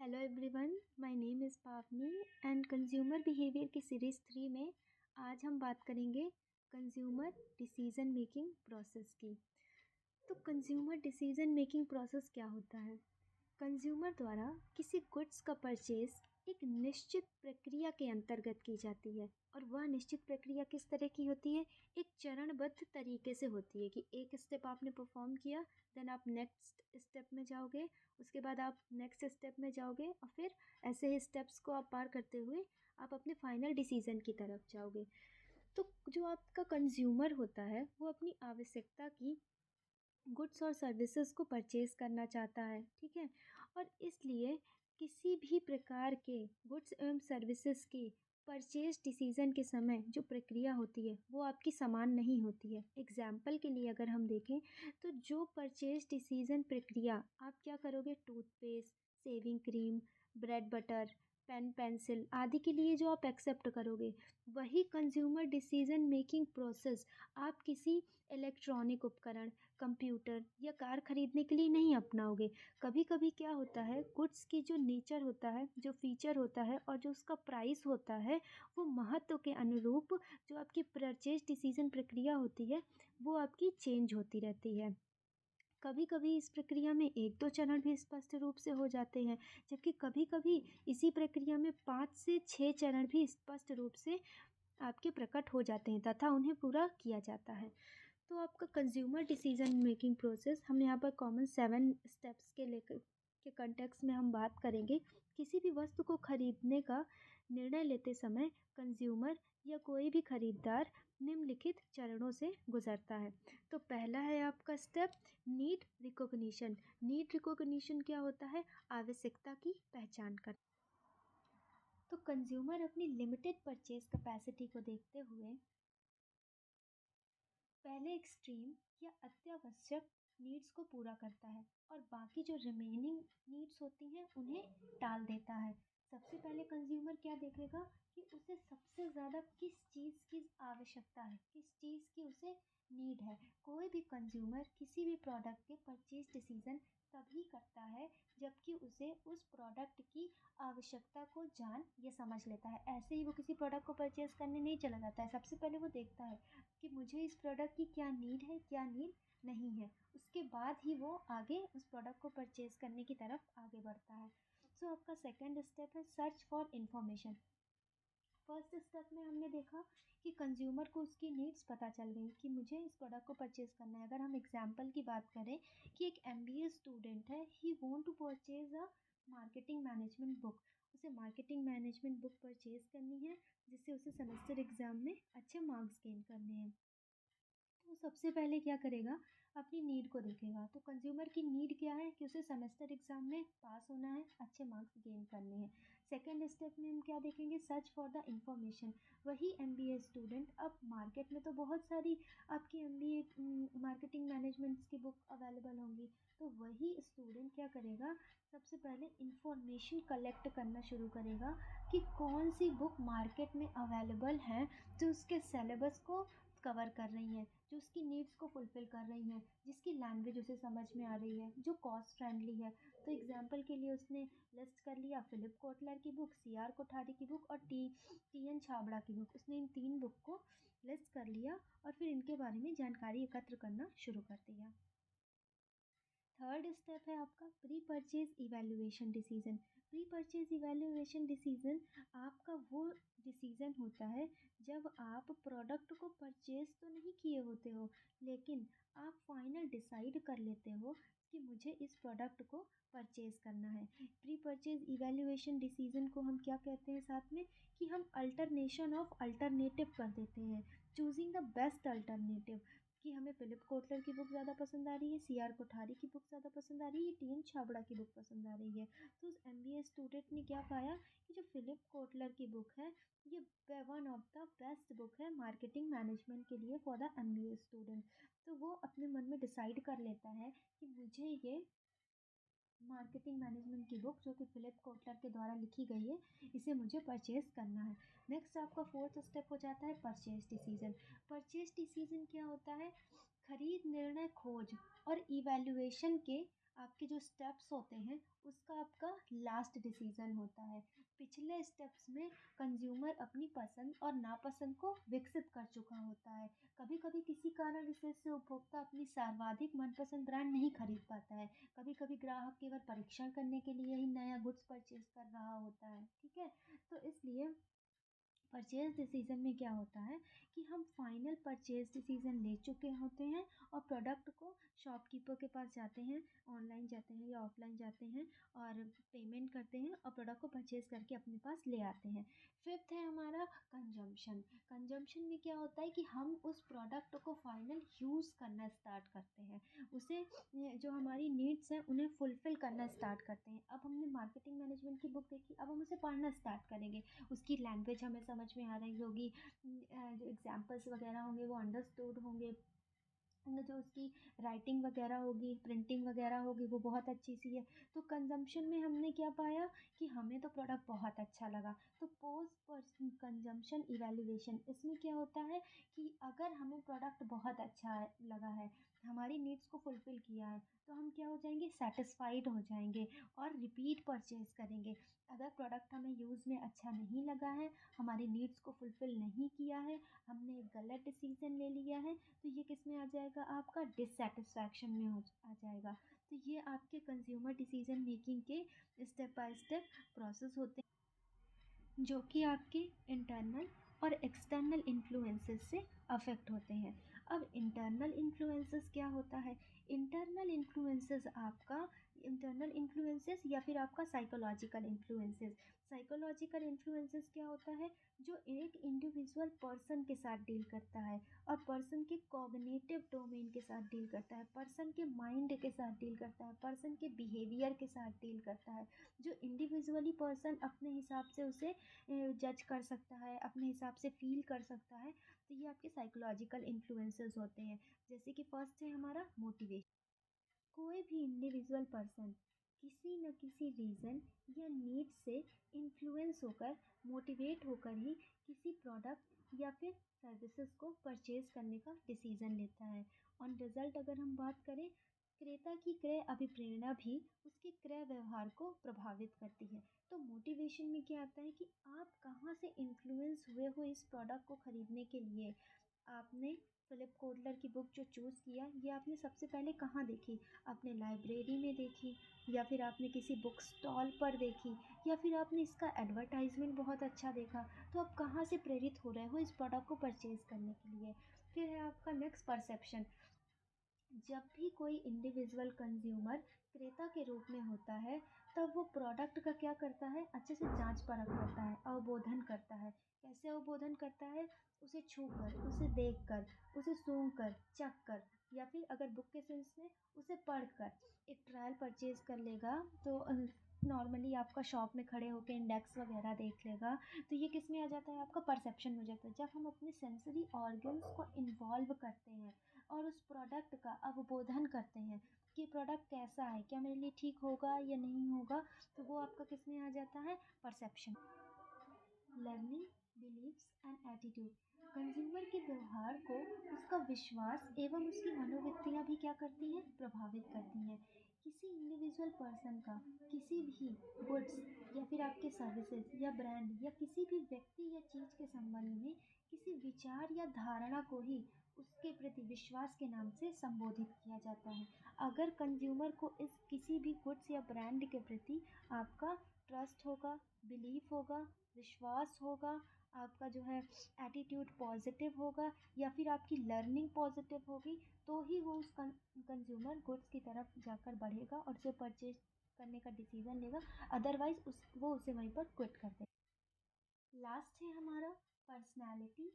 Hello everyone, my name is पावनी and consumer behaviour की series 3 में आज हम बात करेंगे कंज्यूमर डिसीजन मेकिंग प्रोसेस की। तो कंज्यूमर डिसीजन मेकिंग प्रोसेस क्या होता है? कंज्यूमर द्वारा किसी गुड्स का परचेज एक निश्चित प्रक्रिया के अंतर्गत की जाती है और वह निश्चित प्रक्रिया किस तरह की होती है? एक चरणबद्ध तरीके से होती है कि एक स्टेप आपने परफॉर्म किया, देन आप नेक्स्ट स्टेप में जाओगे, उसके बाद आप नेक्स्ट स्टेप में जाओगे और फिर ऐसे ही स्टेप्स को आप पार करते हुए आप अपने फाइनल डिसीजन की तरफ जाओगे। तो जो आपका कंज्यूमर होता है वो अपनी आवश्यकता की गुड्स और सर्विसेज को परचेज़ करना चाहता है, ठीक है? और इसलिए किसी भी प्रकार के गुड्स एवं सर्विसेज की परचेज डिसीज़न के समय जो प्रक्रिया होती है वो आपकी समान नहीं होती है। एग्जाम्पल के लिए अगर हम देखें तो जो परचेज डिसीज़न प्रक्रिया आप क्या करोगे, toothpaste, shaving cream, bread butter, pen pencil आदि के लिए जो आप एक्सेप्ट करोगे, वही कंज्यूमर डिसीजन मेकिंग प्रोसेस आप किसी इलेक्ट्रॉनिक उपकरण, कंप्यूटर या कार खरीदने के लिए नहीं अपनाओगे। कभी कभी क्या होता है, गुड्स की जो नेचर होता है, जो फीचर होता है और जो उसका प्राइस होता है, वो महत्व के अनुरूप जो आपकी परचेज डिसीजन प्रक्रिया होती है वो आपकी चेंज होती रहती है। कभी कभी इस प्रक्रिया में एक दो चरण भी स्पष्ट रूप से हो जाते हैं, जबकि कभी कभी इसी प्रक्रिया में 5 से 6 चरण भी स्पष्ट रूप से आपके प्रकट हो जाते हैं तथा उन्हें पूरा किया जाता है। तो आपका कंज्यूमर डिसीजन मेकिंग प्रोसेस हम यहाँ पर कॉमन 7 स्टेप्स के लेकर के कंटेक्स्ट में हम बात करेंगे। किसी भी वस्तु को खरीदने का निर्णय लेते समय कंज्यूमर या कोई भी खरीदार निम्नलिखित चरणों से गुजरता है। तो पहला है आपका step need recognition. Need recognition क्या होता है? आवश्यकता की पहचान कर। तो कंज्यूमर अपनी लिमिटेड परचेज कैपेसिटी को देखते हुए पहले एक्सट्रीम या अत्यावश्यक नीड्स को पूरा करता है और बाकी जो रिमेनिंग नीड्स होती हैं उन्हें टाल देता है। सबसे पहले कंज्यूमर क्या देखेगा कि उसे सबसे ज़्यादा किस चीज़ की आवश्यकता है, किस चीज़ की उसे नीड है। कोई भी कंज्यूमर किसी भी प्रोडक्ट के परचेज डिसीजन तभी करता है जबकि उसे उस प्रोडक्ट की आवश्यकता को जान या समझ लेता है। ऐसे ही वो किसी प्रोडक्ट को परचेज करने नहीं चला जाता है। सबसे पहले वो देखता है कि मुझे इस प्रोडक्ट की क्या नीड है, क्या नीड नहीं है। उसके बाद ही वो आगे उस प्रोडक्ट को परचेज करने की तरफ आगे बढ़ता है। सो आपका सेकंड स्टेप है search for information. First step में हमने देखा कि कंज्यूमर को उसकी नीड्स पता चल गई कि मुझे इस प्रोडक्ट को परचेज़ करना है। अगर हम एग्जांपल की बात करें कि एक एमबीए स्टूडेंट है, he want to purchase a marketing management book. उसे मार्केटिंग मैनेजमेंट बुक परचेज़ करनी है जिससे उसे सेमेस्टर एग्ज़ाम में अच्छे मार्क्स गेन करने हैं। तो सबसे पहले क्या करेगा, अपनी नीड को देखेगा। तो कंज्यूमर की नीड क्या है कि उसे सेमेस्टर एग्जाम में पास होना है, अच्छे मार्क्स गेन करने हैं। सेकेंड स्टेप में हम क्या देखेंगे, सर्च फॉर द इंफॉर्मेशन। वही एमबीए स्टूडेंट, अब मार्केट में तो बहुत सारी आपकी एमबीए मार्केटिंग मैनेजमेंट्स की बुक अवेलेबल होंगी। तो वही स्टूडेंट क्या करेगा, सबसे पहले इंफॉर्मेशन कलेक्ट करना शुरू करेगा कि कौन सी बुक मार्केट में अवेलेबल है जो उसके सिलेबस को कवर कर रही हैं, जो उसकी नीड्स को फुलफ़िल कर रही हैं, जिसकी लैंग्वेज उसे समझ में आ रही है, जो कॉस्ट फ्रेंडली है। तो एग्जांपल के लिए उसने लिस्ट कर लिया फिलिप कोटलर की बुक, सीआर कोठारी की बुक और टीएन छाबड़ा की बुक। उसने इन 3 बुक को लिस्ट कर लिया और फिर इनके बारे में जानकारी एकत्र करना शुरू कर दिया। थर्ड स्टेप है आपका pre purchase evaluation decision. Pre purchase evaluation decision आपका वो डिसीजन होता है जब आप प्रोडक्ट को परचेज तो नहीं किए होते हो, लेकिन आप फाइनल डिसाइड कर लेते हो कि मुझे इस प्रोडक्ट को परचेज करना है। प्री परचेज इवैल्यूएशन डिसीजन को हम क्या कहते हैं साथ में, कि हम अल्टरनेशन ऑफ अल्टरनेटिव कर देते हैं, चूजिंग द बेस्ट अल्टरनेटिव। कि हमें फिलिप कोटलर की बुक ज़्यादा पसंद आ रही है, सीआर कोठारी की बुक ज़्यादा पसंद आ रही है, टीएन छाबड़ा की बुक पसंद आ रही है। तो उस एमबीए स्टूडेंट ने क्या पाया कि जो फिलिप कोटलर की बुक है ये one of the best book है मार्केटिंग मैनेजमेंट के लिए फॉर द एमबीए स्टूडेंट। तो वो अपने मन में डिसाइड कर लेता है कि मुझे ये मार्केटिंग मैनेजमेंट की बुक जो कि फिलिप कोटलर के द्वारा लिखी गई है, इसे मुझे परचेज़ करना है। नेक्स्ट आपका फोर्थ स्टेप हो जाता है परचेज डिसीजन। परचेज डिसीजन क्या होता है, खरीद निर्णय खोज और इवैल्यूएशन के आपके जो स्टेप्स होते हैं उसका आपका लास्ट डिसीज़न होता है। पिछले स्टेप्स में कंज़्यूमर अपनी पसंद और नापसंद को विकसित कर चुका होता है। कभी-कभी किसी कारण विशेष से उपभोक्ता अपनी सर्वाधिक मनपसंद ब्रांड नहीं खरीद पाता है। कभी-कभी ग्राहक केवल परीक्षण करने के लिए ही नया गुड्स परचेज़ कर रहा होता है, ठीक है? तो इसलिए परचेज़ डिसीज़न में क्या होता है कि हम फाइनल परचेज़ डिसीज़न ले चुके होते हैं और प्रोडक्ट को शॉपकीपर के पास जाते हैं, ऑनलाइन जाते हैं या ऑफलाइन जाते हैं और पेमेंट करते हैं और प्रोडक्ट को परचेज़ करके अपने पास ले आते हैं। फिफ्थ है हमारा कंजम्पशन। कंजम्पशन में क्या होता है कि हम उस प्रोडक्ट को फाइनल यूज़ करना स्टार्ट करते हैं। उसे जो हमारी नीड्स हैं उन्हें फुलफ़िल करना स्टार्ट करते हैं। अब हमने मार्केटिंग मैनेजमेंट की बुक देखी, अब हम उसे पढ़ना स्टार्ट करेंगे। उसकी लैंग्वेज हमें समझ में आ रही होगी, जो एग्जाम्पल्स वगैरह होंगे वो अंडरस्टूड होंगे, जो उसकी राइटिंग वगैरह होगी, प्रिंटिंग वगैरह होगी वो बहुत अच्छी सी है। तो कंजम्पशन में हमने क्या पाया कि हमें तो प्रोडक्ट बहुत अच्छा लगा। तो पोस्ट कंजम्पशन इवैल्यूएशन, इसमें क्या होता है कि अगर हमें प्रोडक्ट बहुत अच्छा लगा है, हमारी नीड्स को फुलफ़िल किया है, तो हम क्या हो जाएंगे, सेटिस्फाइड हो जाएंगे और रिपीट परचेज़ करेंगे। अगर प्रोडक्ट हमें यूज़ में अच्छा नहीं लगा है, हमारी नीड्स को फुलफ़िल नहीं किया है, हमने एक गलत डिसीज़न ले लिया है, तो ये किस में आ जाएगा, आपका डिससैटिस्फैक्शन में आ जाएगा। तो ये आपके कंज्यूमर डिसीजन मेकिंग के स्टेप बाय स्टेप प्रोसेस होते हैं जो कि आपके इंटरनल और एक्सटर्नल इन्फ्लुएंसेस से अफेक्ट होते हैं। अब इंटरनल इन्फ्लुएंसेस क्या होता है? इंटरनल इन्फ्लुएंसेस या फिर आपका साइकोलॉजिकल इन्फ्लुएंसेस। साइकोलॉजिकल इन्फ्लुएंसेस क्या होता है? जो एक इंडिविजुअल पर्सन के साथ डील करता है और पर्सन के कॉग्निटिव डोमेन के साथ डील करता है, पर्सन के माइंड के साथ डील करता है, पर्सन के बिहेवियर के साथ डील करता है। जो इंडिविजुअली पर्सन अपने हिसाब से उसे जज कर सकता है, अपने हिसाब से फील कर सकता है, तो ये आपके साइकोलॉजिकल इन्फ्लुएंसेस होते हैं। जैसे कि फर्स्ट है हमारा मोटिवेशन। कोई भी इंडिविजुअल पर्सन किसी न किसी रीज़न या नीड से इन्फ्लुएंस होकर, मोटिवेट होकर ही किसी प्रोडक्ट या फिर सर्विसेज को परचेज करने का डिसीज़न लेता है। ऑन रिजल्ट अगर हम बात करें, क्रेता की क्रय अभिप्रेरणा भी उसके क्रय व्यवहार को प्रभावित करती है। तो मोटिवेशन में क्या आता है कि आप कहाँ से इन्फ्लुएंस हुए हो इस प्रोडक्ट को खरीदने के लिए। आपने फिलिप कोटलर की बुक जो चूज़ किया, ये आपने सबसे पहले कहाँ देखी? अपने लाइब्रेरी में देखी, या फिर आपने किसी बुक स्टॉल पर देखी, या फिर आपने इसका एडवर्टाइजमेंट बहुत अच्छा देखा। तो आप कहाँ से प्रेरित हो रहे हो इस प्रोडक्ट को परचेज़ करने के लिए। फिर है आपका नेक्स्ट परसेप्शन। जब भी कोई इंडिविजुअल कंज्यूमर क्रेता के रूप में होता है, तब वो प्रोडक्ट का क्या करता है, अच्छे से जांच परख करता है, अवबोधन करता है। कैसे अवबोधन करता है? उसे छू कर, उसे देख कर, उसे सूंघ कर, चख कर, या फिर अगर बुक के सेंस में उसे पढ़ कर एक ट्रायल परचेज कर लेगा। तो नॉर्मली आपका शॉप में खड़े होकर इंडेक्स वगैरह देख लेगा। तो ये किस में आ जाता है, आपका परसेप्शन हो जाता है। जब हम अपने सेंसरी ऑर्गन्स को इन्वॉल्व करते हैं और उस प्रोडक्ट का अवबोधन करते हैं कि प्रोडक्ट कैसा है, क्या मेरे लिए ठीक होगा या नहीं होगा, तो वो आपका किस में आ जाता है, perception. Learning, beliefs and attitude. Consumer के व्यवहार को उसका विश्वास एवं उसकी मनोवृत्तियाँ भी क्या करती हैं, प्रभावित करती हैं। किसी इंडिविजुअल पर्सन का किसी भी गुड्स या फिर आपके सर्विसेज या ब्रांड या किसी भी व्यक्ति या चीज़ के संबंध में किसी विचार या धारणा को ही उसके प्रति विश्वास के नाम से संबोधित किया जाता है। अगर कंज्यूमर को इस किसी भी गुड्स या ब्रांड के प्रति आपका ट्रस्ट होगा, बिलीफ होगा, विश्वास होगा, आपका जो है एटीट्यूड पॉजिटिव होगा, या फिर आपकी लर्निंग पॉजिटिव होगी, तो ही वो उस कंज्यूमर गुड्स की तरफ जाकर बढ़ेगा और उसे परचेज करने का डिसीज़न लेगा। अदरवाइज वो उसे वहीं पर क्विट कर देगा। लास्ट है हमारा पर्सनैलिटी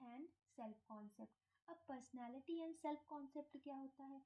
एंड सेल्फ कॉन्सेप्ट। अब पर्सनैलिटी एंड सेल्फ कॉन्सेप्ट क्या होता है?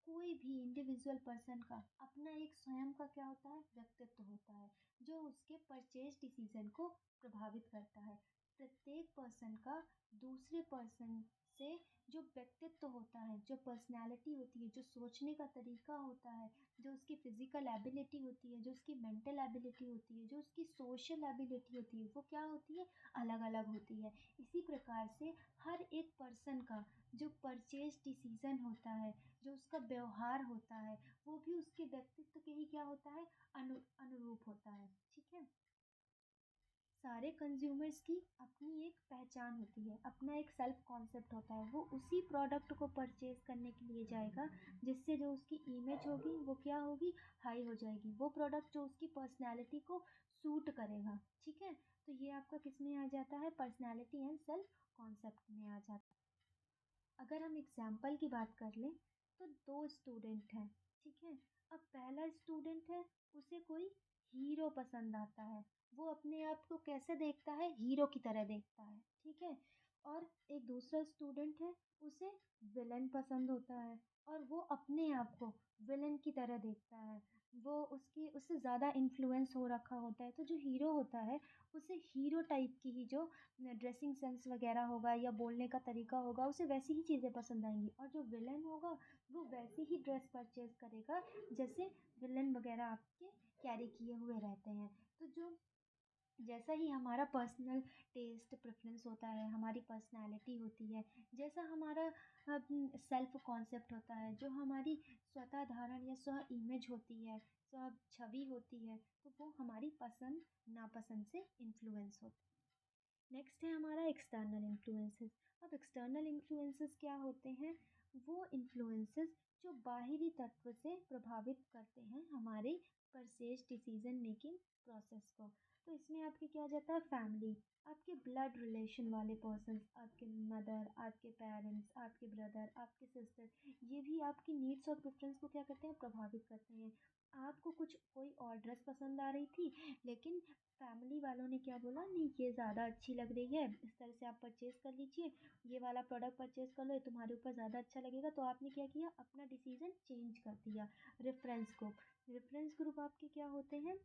कोई भी इंडिविजुअल पर्सन का अपना एक स्वयं का क्या होता है, व्यक्तित्व होता है, जो उसके परचेज डिसीजन को प्रभावित करता है। प्रत्येक पर्सन का दूसरे पर्सन से जो व्यक्तित्व होता है, जो पर्सनैलिटी होती है, जो सोचने का तरीका होता है, जो उसकी फिजिकल एबिलिटी होती है, जो उसकी मेंटल एबिलिटी होती है, जो उसकी सोशल एबिलिटी होती है, वो क्या होती है, अलग अलग होती है। इसी प्रकार से हर एक पर्सन का जो परचेज डिसीजन होता है, जो उसका व्यवहार होता है वो भी उसके व्यक्तित्व के ही क्या होता है, अनुरूप होता है। ठीक है। सारे कंज्यूमर्स की अपनी एक पहचान होती है, अपना एक सेल्फ कॉन्सेप्ट होता है, वो उसी प्रोडक्ट को परचेज करने के लिए जाएगा जिससे जो उसकी इमेज होगी वो क्या होगी, हाई हो जाएगी, वो प्रोडक्ट जो उसकी पर्सनैलिटी को सूट करेगा। ठीक है। तो ये आपका किस में आ जाता है, पर्सनैलिटी एंड सेल्फ कॉन्सेप्ट में आ जाता है। अगर हम एग्जाम्पल की बात कर लें तो दो स्टूडेंट हैं। ठीक है। अब पहला स्टूडेंट है, उसे कोई हीरो पसंद आता है, वो अपने आप को कैसे देखता है, हीरो की तरह देखता है। ठीक है। और एक दूसरा स्टूडेंट है, उसे विलन पसंद होता है और वो अपने आप को विलन की तरह देखता है, वो उसकी उससे ज़्यादा इन्फ्लुएंस हो रखा होता है। तो जो हीरो होता है उसे हीरो टाइप की ही जो ड्रेसिंग सेंस वगैरह होगा या बोलने का तरीका होगा उसे वैसी ही चीज़ें पसंद आएंगी, और जो विलन होगा वो वैसी ही ड्रेस परचेज करेगा जैसे विलन वगैरह आपके कैरी किए हुए रहते हैं। तो जो जैसा ही हमारा पर्सनल टेस्ट प्रेफरेंस होता है, हमारी पर्सनैलिटी होती है, जैसा हमारा सेल्फ कॉन्सेप्ट होता है, जो हमारी स्वतः धारण या स्व इमेज होती है, स्व छवि होती है, तो वो हमारी पसंद नापसंद से इन्फ्लुएंस होती है। नेक्स्ट है हमारा एक्सटर्नल इन्फ्लुएंसेस। अब एक्सटर्नल इन्फ्लुएंसेस क्या होते हैं, वो इन्फ्लुएंसेस जो बाहरी तत्व से प्रभावित करते हैं हमारे परचेज डिसीजन मेकिंग प्रोसेस को। तो इसमें आपके क्या आ जाता है, फैमिली, आपके ब्लड रिलेशन वाले पर्सन, आपके मदर, आपके पेरेंट्स, आपके ब्रदर, आपके सिस्टर, ये भी आपकी नीड्स और प्रेफरेंस को क्या करते हैं, प्रभावित करते हैं। आपको कुछ कोई और ड्रेस पसंद आ रही थी, लेकिन फैमिली वालों ने क्या बोला, नहीं ये ज़्यादा अच्छी लग रही है, इस तरह से आप परचेज़ कर लीजिए, ये वाला प्रोडक्ट परचेज़ कर लो, ये तुम्हारे ऊपर ज़्यादा अच्छा लगेगा। तो आपने क्या किया, अपना डिसीजन चेंज कर दिया। रेफरेंस ग्रुप आपके क्या होते हैं,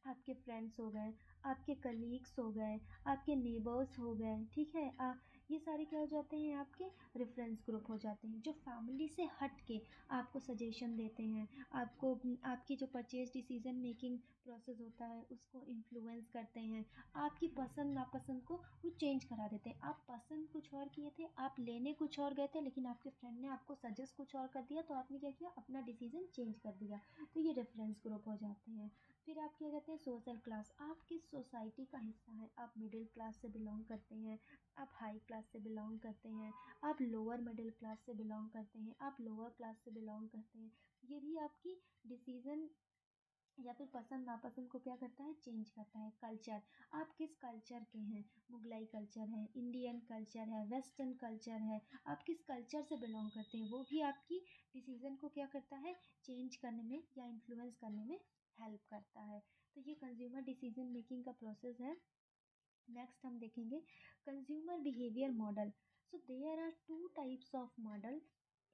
आपके फ्रेंड्स हो गए, आपके कलीग्स हो गए, आपके नेबर्स हो गए। ठीक है। ये सारे क्या हो जाते हैं, आपके रेफरेंस ग्रुप हो जाते हैं, जो फैमिली से हट के आपको सजेशन देते हैं, आपको आपकी जो परचेज डिसीजन मेकिंग प्रोसेस होता है उसको इन्फ्लुएंस करते हैं, आपकी पसंद नापसंद को वो चेंज करा देते हैं। आप पसंद कुछ और किए थे, आप लेने कुछ और गए थे, लेकिन आपके फ्रेंड ने आपको सजेस्ट कुछ और कर दिया, तो आपने क्या किया, अपना डिसीजन चेंज कर दिया। तो ये रेफरेंस ग्रुप हो जाते हैं। फिर आप क्या कहते हैं, सोशल क्लास, आप किस सोसाइटी का हिस्सा है, आप मिडिल क्लास से बिलोंग करते हैं, आप हाई क्लास से बिलोंग करते हैं, आप लोअर मिडिल क्लास से बिलोंग करते हैं, आप लोअर क्लास से बिलोंग करते हैं। ये भी आपकी डिसीजन या फिर पसंद नापसंद को क्या करता है, चेंज करता है। कल्चर, आप किस कल्चर के हैं, मुगलाई कल्चर है, इंडियन कल्चर है, वेस्टर्न कल्चर है, आप किस कल्चर से बिलोंग करते हैं, वो भी आपकी डिसीज़न को क्या करता है, चेंज करने में या इन्फ्लुएंस करने में हेल्प करता है। तो ये कंज्यूमर डिसीजन मेकिंग का प्रोसेस है। नेक्स्ट हम देखेंगे consumer behaviour model. So there are two types of model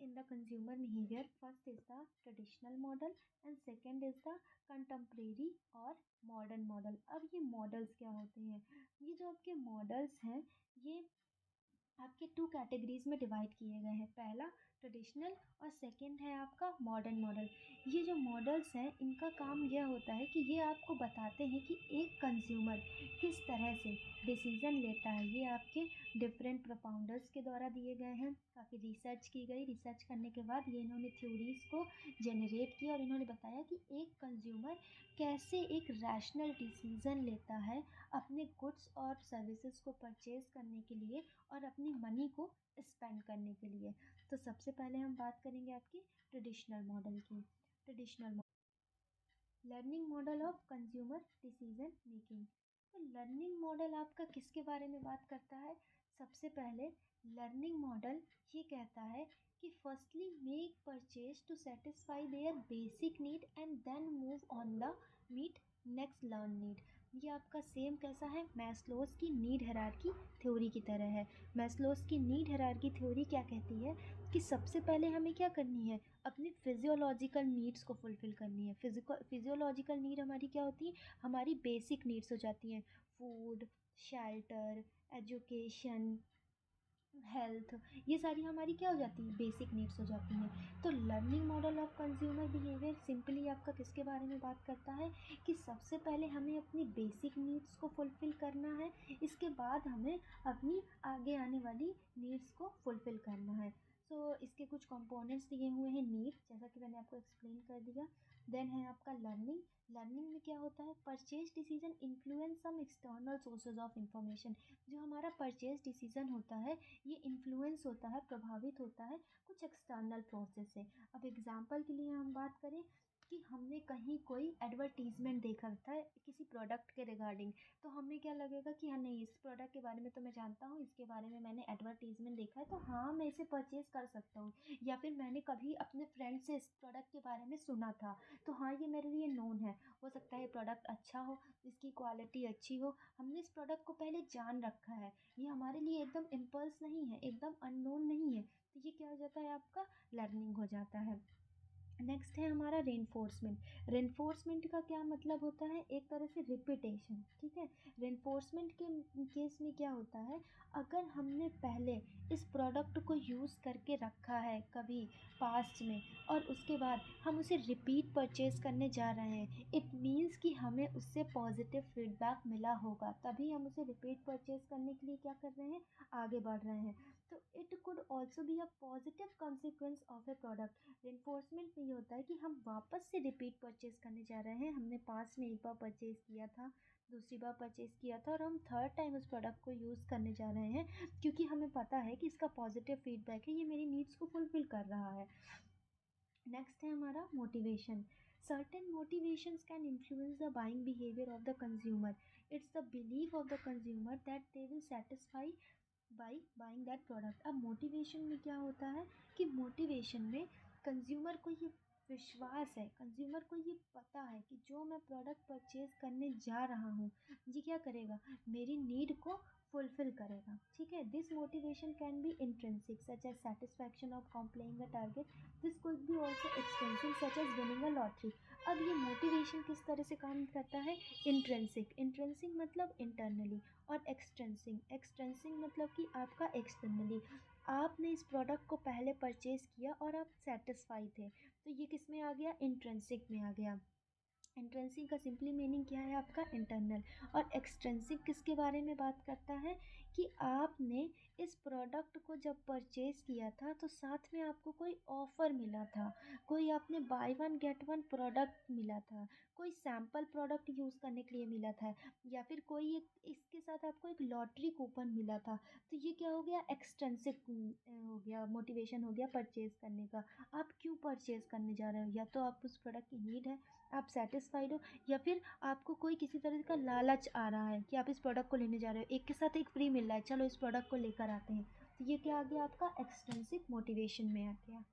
in the consumer behavior. First is the traditional model and second is the contemporary और modern model। अब ये models क्या होते हैं, ये जो आपके मॉडल्स हैं ये आपके टू कैटेगरीज में डिवाइड किए गए हैं। पहला ट्रेडिशनल और सेकंड है आपका मॉडर्न मॉडल। ये जो मॉडल्स हैं इनका काम यह होता है कि ये आपको बताते हैं कि एक कंज्यूमर किस तरह से डिसीज़न लेता है। ये आपके डिफरेंट प्रोफाउंडर्स के द्वारा दिए गए हैं, काफ़ी रिसर्च की गई, रिसर्च करने के बाद ये इन्होंने थ्योरीज़ को जनरेट किया और इन्होंने बताया कि एक कंज्यूमर कैसे एक रैशनल डिसीज़न लेता है अपने गुड्स और सर्विसेज को परचेज़ करने के लिए और अपनी मनी को स्पेंड करने के लिए। तो सबसे पहले हम बात करेंगे आपकी ट्रेडिशनल मॉडल की। Traditional learning model of consumer decision making. तो लर्निंग मॉडल आपका किसके बारे में बात करता है, सबसे पहले लर्निंग मॉडल ये कहता है कि firstly make purchase to satisfy their basic need and then move on the meet next learn need. ये आपका सेम कैसा है, मैस्लोस की नीड हायरार्की थ्योरी की तरह है। मैस्लोस की नीड हायरार्की थ्योरी क्या कहती है कि सबसे पहले हमें क्या करनी है, अपनी फिजियोलॉजिकल नीड्स को फुलफ़िल करनी है। फिजियोलॉजिकल नीड हमारी क्या होती है, हमारी बेसिक नीड्स हो जाती हैं, फूड, शेल्टर, एजुकेशन, हेल्थ, ये सारी हमारी क्या हो जाती है, बेसिक नीड्स हो जाती हैं। तो learning model of consumer behaviour simply आपका किसके बारे में बात करता है कि सबसे पहले हमें अपनी बेसिक नीड्स को फुलफ़िल करना है, इसके बाद हमें अपनी आगे आने वाली नीड्स को फुलफ़िल करना है। सो इसके कुछ कंपोनेंट्स दिए हुए हैं। नीड, जैसा कि मैंने आपको एक्सप्लेन कर दिया। देन है आपका लर्निंग। लर्निंग में क्या होता है, purchase decision influence some external sources of information. जो हमारा परचेज डिसीजन होता है ये इन्फ्लुएंस होता है, प्रभावित होता है कुछ एक्सटर्नल प्रोसेस से। अब एग्जांपल के लिए हम बात करें कि हमने कहीं कोई एडवर्टीजमेंट देखा था किसी प्रोडक्ट के रिगार्डिंग, तो हमें क्या लगेगा कि हाँ नहीं, इस प्रोडक्ट के बारे में तो मैं जानता हूँ, इसके बारे में मैंने एडवर्टीजमेंट देखा है, तो हाँ मैं इसे परचेज़ कर सकता हूँ। या फिर मैंने कभी अपने फ्रेंड से इस प्रोडक्ट के बारे में सुना था, तो हाँ ये मेरे लिए नोन है। हो सकता है ये प्रोडक्ट अच्छा हो, इसकी क्वालिटी अच्छी हो, हमने इस प्रोडक्ट को पहले जान रखा है, ये हमारे लिए एकदम इम्पल्स नहीं है, एकदम अननोन नहीं है। तो ये क्या हो जाता है, आपका लर्निंग हो जाता है। नेक्स्ट है हमारा रेनफोर्समेंट। रेनफोर्समेंट का क्या मतलब होता है, एक तरह से रिपीटेशन, ठीक है। रेनफोर्समेंट के केस में क्या होता है, अगर हमने पहले इस प्रोडक्ट को यूज़ करके रखा है कभी पास्ट में, और उसके बाद हम उसे रिपीट परचेज़ करने जा रहे हैं, इट मीन्स कि हमें उससे पॉजिटिव फीडबैक मिला होगा, तभी हम उसे रिपीट परचेज़ करने के लिए क्या कर रहे हैं, आगे बढ़ रहे हैं। तो it could also be a positive consequence of A product. Reinforcement में ये होता है कि हम वापस से रिपीट परचेज़ करने जा रहे हैं, हमने पास में एक बार परचेज़ किया था, दूसरी बार परचेज़ किया था, और हम थर्ड टाइम उस प्रोडक्ट को यूज़ करने जा रहे हैं, क्योंकि हमें पता है कि इसका पॉजिटिव फीडबैक है, ये मेरी नीड्स को फुलफ़िल कर रहा है। नेक्स्ट है हमारा motivation. Certain motivations can influence the buying behaviour of the consumer. It's the belief of the consumer that they will satisfy by buying that product. अब मोटिवेशन में क्या होता है कि मोटिवेशन में कंज्यूमर को ये विश्वास है, कंज्यूमर को ये पता है कि जो मैं प्रोडक्ट परचेज़ करने जा रहा हूँ ये क्या करेगा, मेरी नीड को फुलफिल करेगा, ठीक है। This motivation can be intrinsic such as satisfaction of complying a target. This could be also extensive such as winning a lottery. अब ये मोटिवेशन किस तरह से काम करता है, इंट्रिंसिक। इंट्रिंसिक मतलब इंटरनली, और एक्सटेंसिंग, एक्सटेंसिंग मतलब कि आपका एक्सटर्नली। आपने इस प्रोडक्ट को पहले परचेज़ किया और आप सेटिस्फाई थे, तो ये किस में आ गया, इंट्रिंसिक में आ गया। इंट्रिंसिक का सिंपली मीनिंग क्या है आपका, इंटरनल। और एक्सट्रिंसिक किसके बारे में बात करता है कि आपने इस प्रोडक्ट को जब परचेज़ किया था तो साथ में आपको कोई ऑफ़र मिला था, कोई आपने by one get one product मिला था, कोई सैम्पल प्रोडक्ट यूज़ करने के लिए मिला था, या फिर कोई एक इसके साथ आपको एक लॉटरी कूपन मिला था। तो ये क्या हो गया, एक्सट्रिंसिक हो गया, मोटिवेशन हो गया परचेज़ करने का। आप क्यों परचेज़ करने जा रहे हो, या तो आप उस प्रोडक्ट की नीड है, आप सेटिस्फाइड हो, या फिर आपको कोई किसी तरह का लालच आ रहा है कि आप इस प्रोडक्ट को लेने जा रहे हो, एक के साथ एक फ्री मिल रहा है, चलो इस प्रोडक्ट को लेकर आते हैं। तो ये क्या आ गया, आपका एक्सट्रिंसिक मोटिवेशन में आ गया।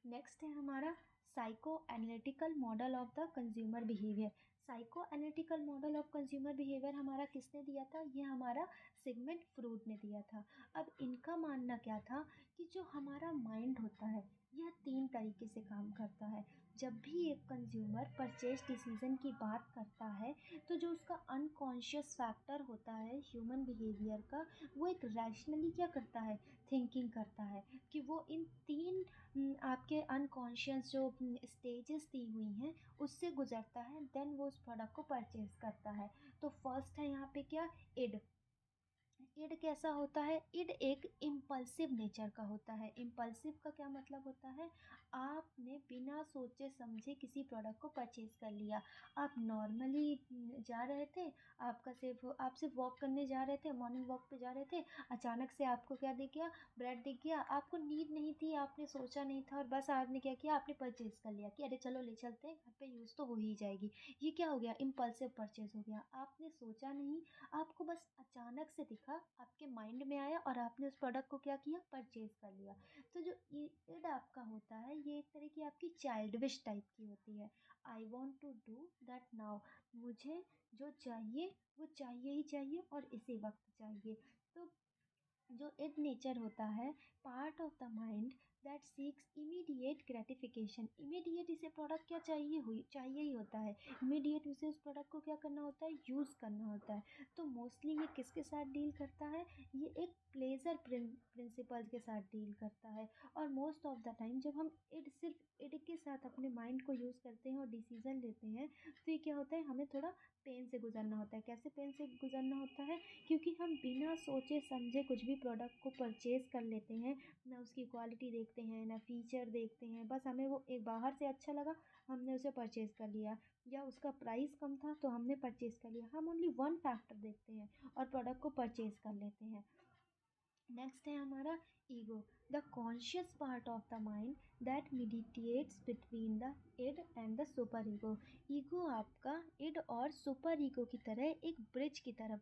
नेक्स्ट है हमारा psycho analytical model of the consumer behaviour. Psycho analytical model of consumer behaviour हमारा किसने दिया था, ये हमारा सिगमंड फ्रूड ने दिया था। अब इनका मानना क्या था कि जो हमारा माइंड होता है यह तीन तरीके से काम करता है। जब भी एक कंज्यूमर परचेज डिसीजन की बात करता है तो जो उसका अनकॉन्शियस फैक्टर होता है ह्यूमन बिहेवियर का, वो एक रैशनली क्या करता है, थिंकिंग करता है कि वो इन तीन आपके अनकॉन्शियस जो स्टेजेस दी हुई हैं उससे गुजरता है, देन वो उस प्रोडक्ट को परचेज़ करता है। तो फर्स्ट है यहाँ पे क्या, इड। इड कैसा होता है, इड एक इम्पल्सिव नेचर का होता है। इम्पल्सिव का क्या मतलब होता है, आपने बिना सोचे समझे किसी प्रोडक्ट को परचेज़ कर लिया। आप नॉर्मली जा रहे थे, आप सिर्फ वॉक करने जा रहे थे, मॉर्निंग वॉक पे जा रहे थे, अचानक से आपको क्या दिख गया, ब्रेड दिख गया, आपको नीड नहीं थी, आपने सोचा नहीं था, और बस आपने क्या किया, आपने परचेज़ कर लिया कि अरे चलो ले चलते हैं, घर पे यूज़ तो हो ही जाएगी। ये क्या हो गया, इम्पल्सिव परचेज़ हो गया। आपने सोचा नहीं, आपको बस अचानक से दिखा, आपके माइंड में आया और आपने उस प्रोडक्ट को क्या किया, परचेज़ कर लिया। तो जो इड आपका होता है ये एक तरह की आपकी चाइल्डविश टाइप की होती है। I want to do that now, मुझे जो चाहिए वो चाहिए ही चाहिए और इसी वक्त चाहिए। तो जो इड नेचर होता है, part of the mind that seeks immediate gratification. Immediate इसे प्रोडक्ट क्या चाहिए ही होता है, इमीडिएट उसे उस प्रोडक्ट को क्या करना होता है, यूज़ करना होता है। तो मोस्टली ये किसके साथ डील करता है, ये एक प्लेजर प्रिंसिपल के साथ डील करता है। और मोस्ट ऑफ द टाइम जब हम सिर्फ इड के साथ अपने माइंड को यूज़ करते हैं और डिसीजन लेते हैं, तो ये क्या होता है, हमें थोड़ा पेन से गुजरना होता है। कैसे पेन से गुजरना होता है, क्योंकि हम बिना सोचे समझे कुछ भी प्रोडक्ट को परचेज़ कर लेते हैं, ना उसकी क्वालिटी देखते हैं, ना फीचर देखते हैं, बस हमें वो एक बाहर से अच्छा लगा, हमने उसे परचेज़ कर लिया, या उसका प्राइस कम था तो हमने परचेज़ कर लिया। हम ओनली वन फैक्टर देखते हैं और प्रोडक्ट को परचेज़ कर लेते हैं। नेक्स्ट है हमारा ego, the conscious part of the mind that mediates between the id and the super ego. Ego आपका इड और सुपर ईगो की तरह एक ब्रिज की तरह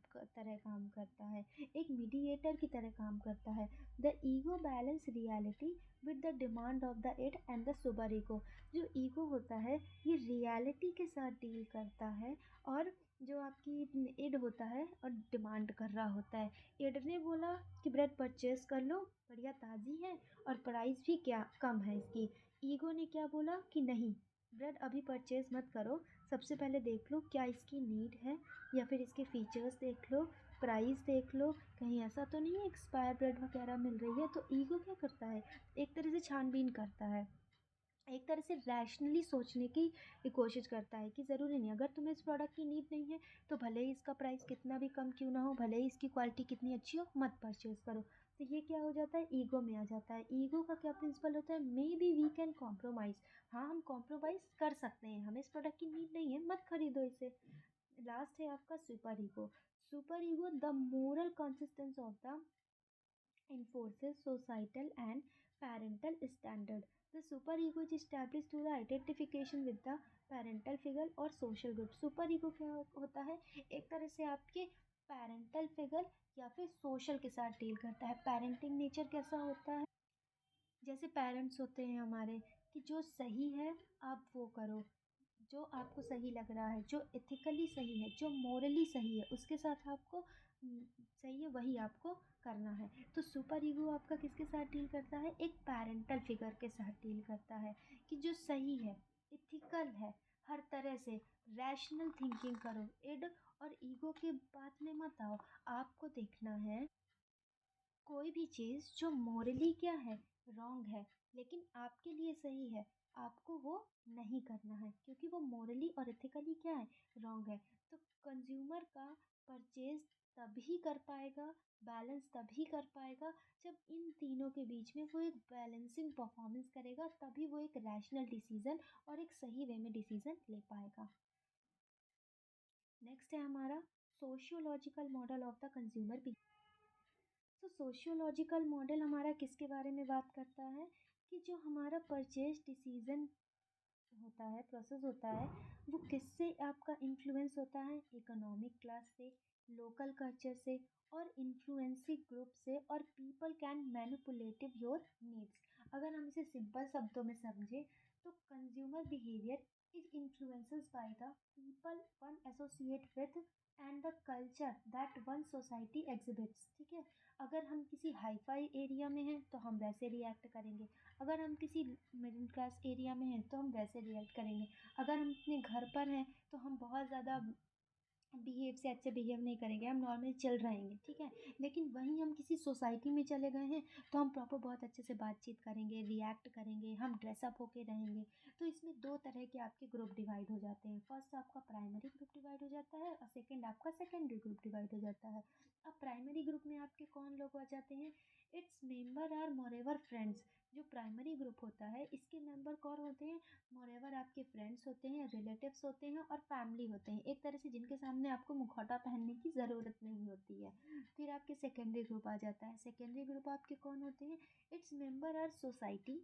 काम करता है, एक मीडिएटर की तरह काम करता है। The ego balance reality with the demand of the id and the super ego. जो ईगो होता है ये रियलिटी के साथ डील करता है, और जो आपकी इड होता है और डिमांड कर रहा होता है। इड ने बोला कि ब्रेड परचेज़ कर लो, बढ़िया ताज़ी है और प्राइस भी क्या कम है इसकी। ईगो ने क्या बोला कि नहीं, ब्रेड अभी परचेज़ मत करो, सबसे पहले देख लो क्या इसकी नीड है, या फिर इसके फीचर्स देख लो, प्राइस देख लो, कहीं ऐसा तो नहीं है एक्सपायर ब्रेड वगैरह मिल रही है। तो ईगो क्या करता है, एक तरह से छानबीन करता है, एक तरह से रैशनली सोचने की कोशिश करता है कि ज़रूरी नहीं, अगर तुम्हें इस प्रोडक्ट की नीड नहीं है तो भले ही इसका प्राइस कितना भी कम क्यों ना हो, भले ही इसकी क्वालिटी कितनी अच्छी हो, मत परचेज़ करो। तो ये क्या हो जाता है, ईगो में आ जाता है। ईगो का क्या प्रिंसिपल होता है, maybe we can compromise. हाँ, हम कॉम्प्रोमाइज़ कर सकते हैं, हमें इस प्रोडक्ट की नीड नहीं है, मत खरीदो इसे। लास्ट है आपका super ego. Super ego the moral consistence of the enforces societal and parental standard. The superego is established through the identification with the parental figure और social group. Superego क्या होता है, एक तरह से आपके parental figure या फिर social के साथ डील करता है। parenting nature कैसा होता है, जैसे पेरेंट्स होते हैं हमारे, कि जो सही है आप वो करो, जो आपको सही लग रहा है, जो एथिकली सही है, जो मोरली सही है, उसके साथ आपको सही है वही आपको करना है। तो सुपर ईगो आपका किसके साथ डील करता है, एक पैरेंटल फिगर के साथ डील करता है, कि जो सही है, एथिकल है, हर तरह से रैशनल थिंकिंग करो। इड और ईगो के बात में मत आओ, आपको देखना है कोई भी चीज़ जो मोरली क्या है, रॉन्ग है, लेकिन आपके लिए सही है, आपको वो नहीं करना है, क्योंकि वो मोरली और एथिकली क्या है, रॉन्ग है। तो कंज्यूमर का परचेज तभी कर पाएगा, बैलेंस तभी कर पाएगा, जब इन तीनों के बीच में वो एक बैलेंसिंग परफॉर्मेंस करेगा, तभी वो एक रैशनल डिसीजन और एक सही वे में डिसीजन ले पाएगा। नेक्स्ट है हमारा sociological model of the consumer. तो सोशियोलॉजिकल मॉडल हमारा किसके बारे में बात करता है, कि जो हमारा परचेज डिसीजन होता है, प्रोसेस होता है, वो किससे आपका इन्फ्लुएंस होता है, इकोनॉमिक क्लास से, लोकल कल्चर से और इन्फ्लुएंसिंग ग्रुप से, और people can manipulative your needs. अगर हम इसे सिंपल शब्दों में समझें, तो consumer behaviour is influences by the people one associate with and the culture that one society exhibits. ठीक है, अगर हम किसी हाईफाई एरिया में हैं तो हम वैसे रिएक्ट करेंगे, अगर हम किसी मिडिल क्लास एरिया में हैं तो हम वैसे रिएक्ट करेंगे, अगर हम अपने घर पर हैं तो हम बहुत ज़्यादा बिहेव से अच्छे बिहेव नहीं करेंगे, हम नॉर्मल चल रहेंगे, ठीक है। लेकिन वहीं हम किसी सोसाइटी में चले गए हैं तो हम प्रॉपर बहुत अच्छे से बातचीत करेंगे, रिएक्ट करेंगे, हम ड्रेसअप होके रहेंगे। तो इसमें दो तरह के आपके ग्रुप डिवाइड हो जाते हैं, फर्स्ट आपका प्राइमरी ग्रुप डिवाइड हो जाता है और सेकेंड आपका सेकेंडरी ग्रुप डिवाइड हो जाता है। अब प्राइमरी ग्रुप में आपके कौन लोग आ जाते हैं, its member are moreover friends. जो प्राइमरी ग्रुप होता है इसके मेंबर कौन होते हैं, मोरेवर आपके फ्रेंड्स होते हैं, रिलेटिव्स होते हैं और फैमिली होते हैं, एक तरह से जिनके सामने आपको मुखौटा पहनने की ज़रूरत नहीं होती है। फिर आपके सेकेंडरी ग्रुप आ जाता है, सेकेंडरी ग्रुप आपके कौन होते हैं, its member our society,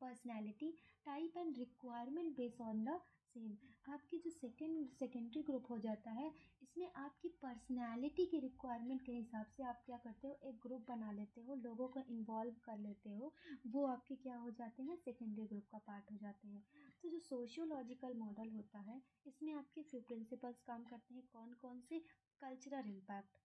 personality, type and requirement based on the same. आपकी जो सेकेंडरी ग्रुप हो जाता है, इसमें आपकी पर्सनैलिटी की रिक्वायरमेंट के हिसाब से आप क्या करते हो, एक ग्रुप बना लेते हो, लोगों को इन्वॉल्व कर लेते हो, वो आपके क्या हो जाते हैं, सेकेंडरी ग्रुप का पार्ट हो जाते हैं। तो जो सोशियोलॉजिकल मॉडल होता है, इसमें आपके फ्यू प्रिंसिपल्स काम करते हैं, कौन कौन से, cultural impact,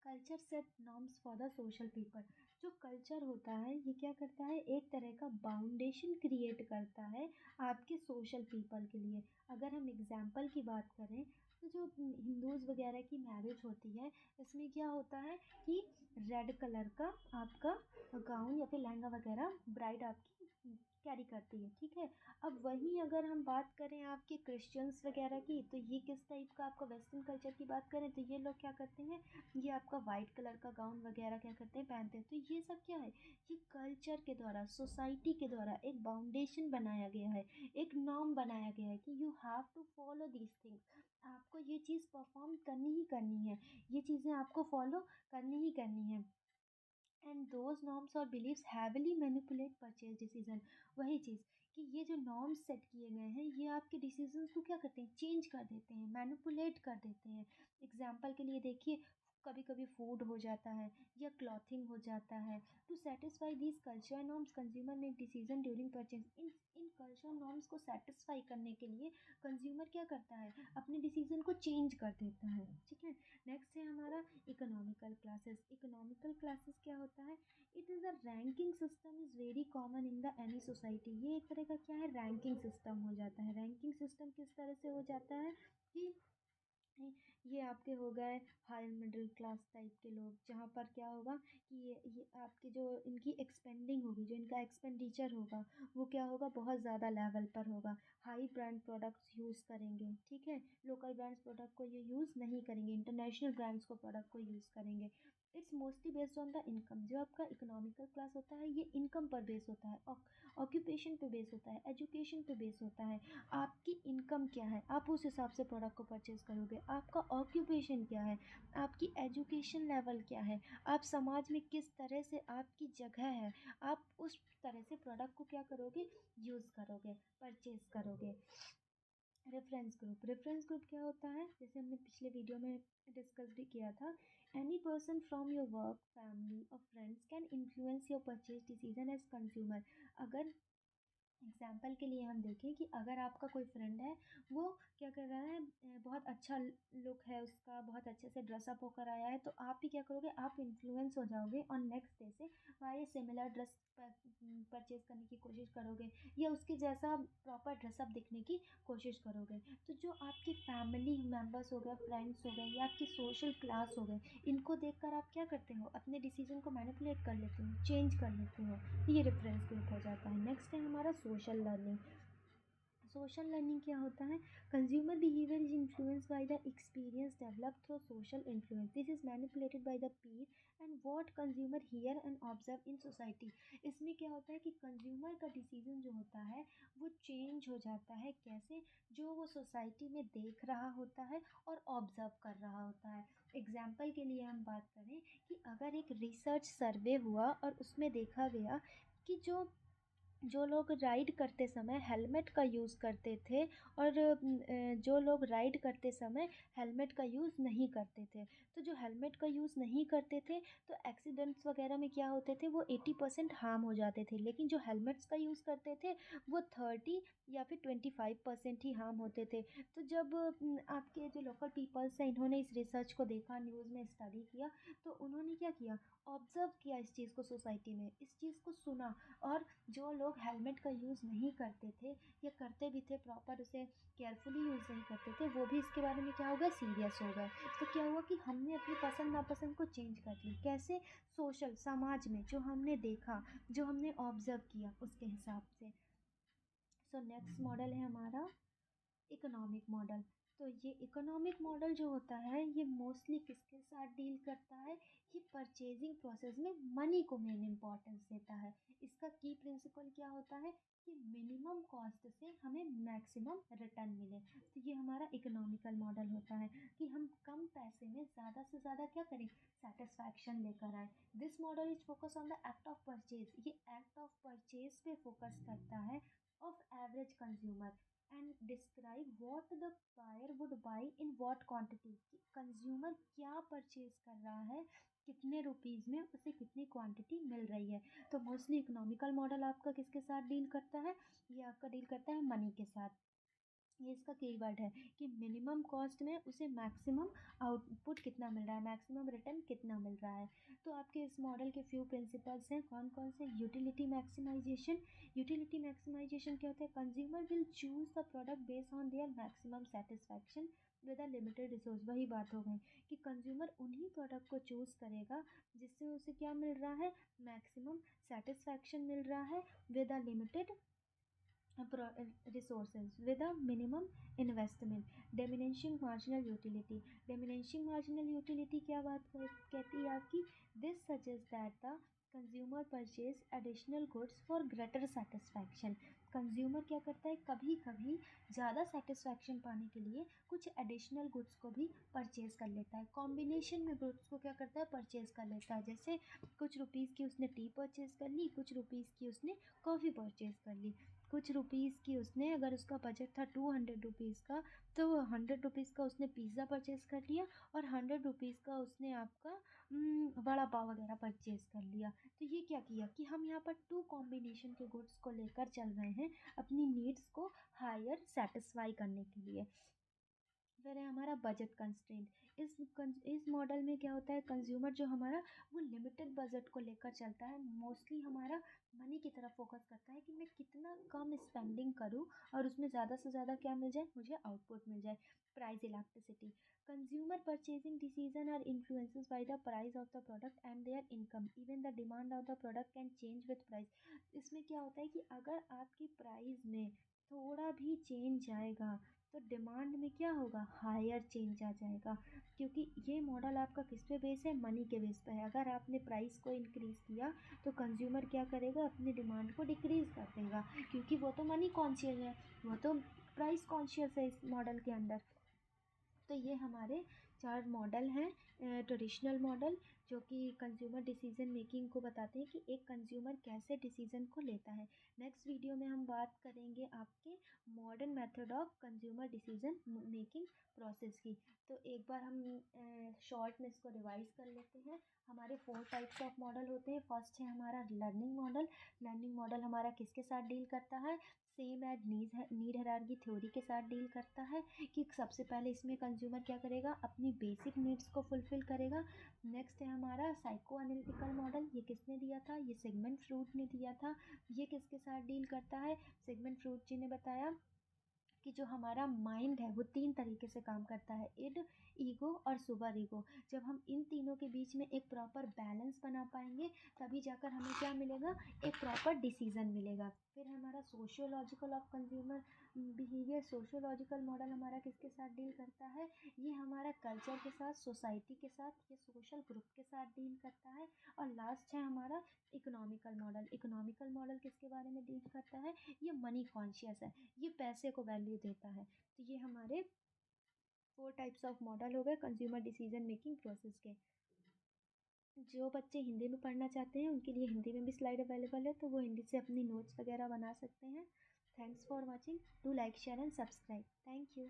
culture set norms for the social people. जो कल्चर होता है ये क्या करता है, एक तरह का बाउंडेशन क्रिएट करता है आपके सोशल पीपल के लिए। अगर हम एग्जाम्पल की बात करें तो जो हिंदूज़ वगैरह की मैरिज होती है, इसमें क्या होता है कि रेड कलर का आपका गाउन या फिर लहंगा वगैरह ब्राइड आपकी कैरी करती है, ठीक है। अब वहीं अगर हम बात करें आपके क्रिश्चियंस वगैरह की, तो ये किस टाइप का, आपका वेस्टर्न कल्चर की बात करें तो ये लोग क्या करते हैं, ये आपका वाइट कलर का गाउन वगैरह क्या करते हैं, पहनते हैं। तो ये सब क्या है, ये कल्चर के द्वारा, सोसाइटी के द्वारा एक बाउंडेशन बनाया गया है, एक नॉर्म बनाया गया है कि you have to follow these things. आपको ये चीज़ परफॉर्म करनी ही करनी है, ये चीज़ें आपको फॉलो करनी ही करनी है। एंड दोज नॉर्म्स और beliefs heavily manipulate purchase decision. वही चीज़ कि ये जो नॉर्म्स सेट किए गए हैं ये आपके डिसीजंस को क्या करते हैं, चेंज कर देते हैं, मैनिपुलेट कर देते हैं। एग्जाम्पल के लिए देखिए, कभी कभी फूड हो जाता है या क्लॉथिंग हो जाता है। To satisfy these culture norms consumer make decision during purchase. इन कल्चर नॉर्म्स को सेटिस्फाई करने के लिए कंज्यूमर क्या करता है, अपने डिसीजन को चेंज कर देता है, ठीक है। नेक्स्ट है हमारा इकोनॉमिकल क्लासेस। इकोनॉमिकल क्लासेस क्या होता है, it is a ranking system is very common in the any society. ये एक तरह का क्या है, रैंकिंग सिस्टम हो जाता है। रैंकिंग सिस्टम किस तरह से हो जाता है कि ये आपके हो गए हाई मिडिल क्लास टाइप के लोग, जहाँ पर क्या होगा कि ये आपकी जो इनकी एक्सपेंडिंग होगी, जो इनका एक्सपेंडिचर होगा वो क्या होगा, बहुत ज़्यादा लेवल पर होगा। हाई ब्रांड प्रोडक्ट्स यूज़ करेंगे, ठीक है, लोकल ब्रांड्स प्रोडक्ट को ये यूज़ नहीं करेंगे, इंटरनेशनल ब्रांड्स को प्रोडक्ट को यूज़ करेंगे। It's mostly based on the income. जो आपका इकोनॉमिकल क्लास होता है ये इनकम पर बेस होता है, ऑक्यूपेशन पे बेस होता है, एजुकेशन पे बेस होता है। आपकी इनकम क्या है, आप उस हिसाब से प्रोडक्ट को परचेज करोगे। आपका ऑक्यूपेशन क्या है, आपकी एजुकेशन लेवल क्या है, आप समाज में किस तरह से आपकी जगह है, आप उस तरह से प्रोडक्ट को क्या करोगे, यूज़ करोगे, परचेज करोगे। रेफरेंस ग्रुप क्या होता है, जैसे हमने पिछले वीडियो में डिस्कस भी किया था। Any person from your work, family और friends can influence your purchase decision as consumer. अगर एग्जाम्पल के लिए हम देखें कि अगर आपका कोई फ्रेंड है, वो क्या कर रहा है, बहुत अच्छा लुक है उसका, बहुत अच्छे से ड्रेसअप होकर आया है, तो आप भी क्या करोगे, आप इन्फ्लुएंस हो जाओगे और नेक्स्ट डे से वही सिमिलर ड्रेस परचेज करने की कोशिश करोगे या उसके जैसा प्रॉपर ड्रेसअप दिखने की कोशिश करोगे। तो जो आपकी फैमिली मेम्बर्स हो गए, फ्रेंड्स हो गए या आपकी सोशल क्लास हो गए, इनको देखकर आप क्या करते हो, अपने डिसीजन को मैनिपुलेट कर लेते हो, चेंज कर लेते हो। ये रेफरेंस ग्रुप हो जाता है। नेक्स्ट है हमारा सोशल लर्निंग। सोशल लर्निंग क्या होता है, consumer behaviour is influenced by the experience developed through social influence. This is manipulated by the peer and what consumer hear and observe in society. इसमें क्या होता है कि कंज्यूमर का डिसीजन जो होता है वो चेंज हो जाता है, कैसे, जो वो सोसाइटी में देख रहा होता है और ऑब्जर्व कर रहा होता है। एग्जाम्पल के लिए हम बात करें कि अगर एक रिसर्च सर्वे हुआ और उसमें देखा गया कि जो जो लोग राइड करते समय हेलमेट का यूज़ करते थे और जो लोग राइड करते समय हेलमेट का यूज़ नहीं करते थे, तो जो हेलमेट का यूज़ नहीं करते थे तो एक्सीडेंट्स वगैरह में क्या होते थे, वो 80% हार्म हो जाते थे। लेकिन जो हेलमेट्स का यूज़ करते थे वो 30 या फिर 25% ही हार्म होते थे। तो जब आपके जो लोकल पीपल्स हैं, इन्होंने इस रिसर्च को देखा, न्यूज़ में स्टडी किया, तो उन्होंने क्या किया, ऑब्जर्व किया इस चीज़ को, सोसाइटी में इस चीज़ को सुना। और जो लोग हेलमेट का यूज़ नहीं करते थे या करते भी थे, प्रॉपर उसे केयरफुली यूज़ नहीं करते थे, वो भी इसके बारे में क्या हो गया, सीरियस हो गए। तो क्या हुआ कि हमने अपनी पसंद नापसंद को चेंज कर ली, कैसे, सोशल, समाज में जो हमने देखा, जो हमने ऑब्जर्व किया उसके हिसाब से। सो नेक्स्ट मॉडल है हमारा इकोनॉमिक मॉडल। तो ये इकोनॉमिक मॉडल जो होता है ये मोस्टली किसके साथ डील करता है, ये परचेजिंग प्रोसेस में मनी को मेन इंपॉर्टेंस देता है। इसका की प्रिंसिपल क्या होता है कि मिनिमम कॉस्ट से हमें मैक्सिमम रिटर्न मिले। तो ये हमारा इकोनॉमिकल मॉडल होता है कि हम कम पैसे में ज़्यादा से ज़्यादा क्या करें, सेटिस्फैक्शन लेकर आए। This model is focus on the act of purchase. ये एक्ट ऑफ परचेज पे फोकस करता है of average consumer and describe what the buyer would buy in what quantity. Consumer क्या परचेज कर रहा है, कितने रुपीज़ में उसे कितनी क्वांटिटी मिल रही है। तो मोस्टली इकोनॉमिकल मॉडल आपका किसके साथ डील करता है, ये आपका डील करता है मनी के साथ। ये इसका कीवर्ड है कि मिनिमम कॉस्ट में उसे मैक्सिमम आउटपुट कितना मिल रहा है, मैक्सिमम रिटर्न कितना मिल रहा है। तो आपके इस मॉडल के फ्यू प्रिंसिपल्स हैं, कौन कौन से? Utility maximisation. यूटिलिटी मैक्सिमाइजेशन क्या होता है? Consumer will choose the product based on their maximum satisfaction with a limited resource. वही बात हो गई कि कंज्यूमर उन्हीं प्रोडक्ट को चूज करेगा जिससे उसे क्या मिल रहा है, मैक्सिमम सेटिस्फैक्शन मिल रहा है with a limited resources with a minimum investment. Diminishing marginal utility. Diminishing marginal utility क्या बात कहती है आपकी? This suggests that the consumer purchase additional goods for greater satisfaction. Consumer क्या करता है, कभी कभी ज़्यादा सेटिस्फैक्शन पाने के लिए कुछ एडिशनल गुड्स को भी परचेज़ कर लेता है, कॉम्बिनेशन में गुड्स को क्या करता है, परचेज़ कर लेता है। जैसे कुछ रुपीज़ की उसने टी परचेज़ कर ली, कुछ रुपीज़ की उसने कॉफ़ी परचेज़ कर ली, कुछ रुपीज़ की उसने, अगर उसका बजट था 200 रुपीज़ का, तो वो 100 रुपीज़ का उसने पिज़्ज़ा परचेज़ कर लिया और 100 रुपीज़ का उसने आपका वड़ा पाव वगैरह परचेज़ कर लिया। तो ये क्या किया कि हम यहाँ पर टू कॉम्बिनेशन के गुड्स को लेकर चल रहे हैं अपनी नीड्स को हायर सेटिस्फाई करने के लिए। फिर है हमारा बजट कंस्ट्रेंट। इस मॉडल में क्या होता है, कंज्यूमर जो हमारा वो लिमिटेड बजट को लेकर चलता है, मोस्टली हमारा मनी की तरफ फोकस करता है कि मैं कितना कम स्पेंडिंग करूं और उसमें ज़्यादा से ज़्यादा क्या मिल जाए, मुझे आउटपुट मिल जाए। Price elasticity. Consumer purchasing decision are influences by the price of the product and their income, even the demand of the product can change with price. इसमें क्या होता है कि अगर आपकी प्राइस में थोड़ा भी चेंज आएगा तो डिमांड में क्या होगा, हायर चेंज आ जाएगा। क्योंकि ये मॉडल आपका किस पे बेस है, मनी के बेस पे है। अगर आपने प्राइस को इंक्रीज़ किया तो कंज्यूमर क्या करेगा, अपनी डिमांड को डिक्रीज़ कर देगा, क्योंकि वो तो मनी कॉन्शियस है, वो तो प्राइस कॉन्शियस है इस मॉडल के अंदर। तो ये हमारे 4 मॉडल हैं। ट्रेडिशनल मॉडल जो कि कंज्यूमर डिसीजन मेकिंग को बताते हैं कि एक कंज्यूमर कैसे डिसीजन को लेता है। नेक्स्ट वीडियो में हम बात करेंगे आपके modern method of consumer decision making process की। तो एक बार हम शॉर्ट में इसको रिवाइज कर लेते हैं। हमारे 4 टाइप्स ऑफ मॉडल होते हैं। फर्स्ट है हमारा लर्निंग मॉडल। लर्निंग मॉडल हमारा किसके साथ डील करता है, same as need hierarchy theory के साथ डील करता है कि सबसे पहले इसमें कंज्यूमर क्या करेगा, अपनी बेसिक नीड्स को फुलफिल करेगा। नेक्स्ट है हमारा साइको एनालिटिकल मॉडल। ये किसने दिया था, ये सिगमंड फ्रूड ने दिया था। ये किसके साथ डील करता है, सिगमंड फ्रूड जी ने बताया कि जो हमारा माइंड है वो 3 तरीके से काम करता है, इड, ईगो और सुपर ईगो। जब हम इन तीनों के बीच में एक प्रॉपर बैलेंस बना पाएंगे तभी जाकर हमें क्या मिलेगा, एक प्रॉपर डिसीजन मिलेगा। फिर हमारा sociological of consumer behaviour. Sociological model हमारा किसके साथ डील करता है, ये हमारा कल्चर के साथ, सोसाइटी के साथ, ये सोशल ग्रुप के साथ डील करता है। और लास्ट है हमारा इकोनॉमिकल मॉडल। इकोनॉमिकल मॉडल किसके बारे में डील करता है, ये मनी कॉन्शियस है, ये पैसे को वैल्यू देता है। तो ये हमारे 4 टाइप्स ऑफ मॉडल हो गए कंज्यूमर डिसीजन मेकिंग प्रोसेस के। जो बच्चे हिंदी में पढ़ना चाहते हैं उनके लिए हिंदी में भी स्लाइड अवेलेबल है, तो वो हिंदी से अपनी नोट्स वगैरह बना सकते हैं। Thanks for watching, do like share and subscribe. Thank you.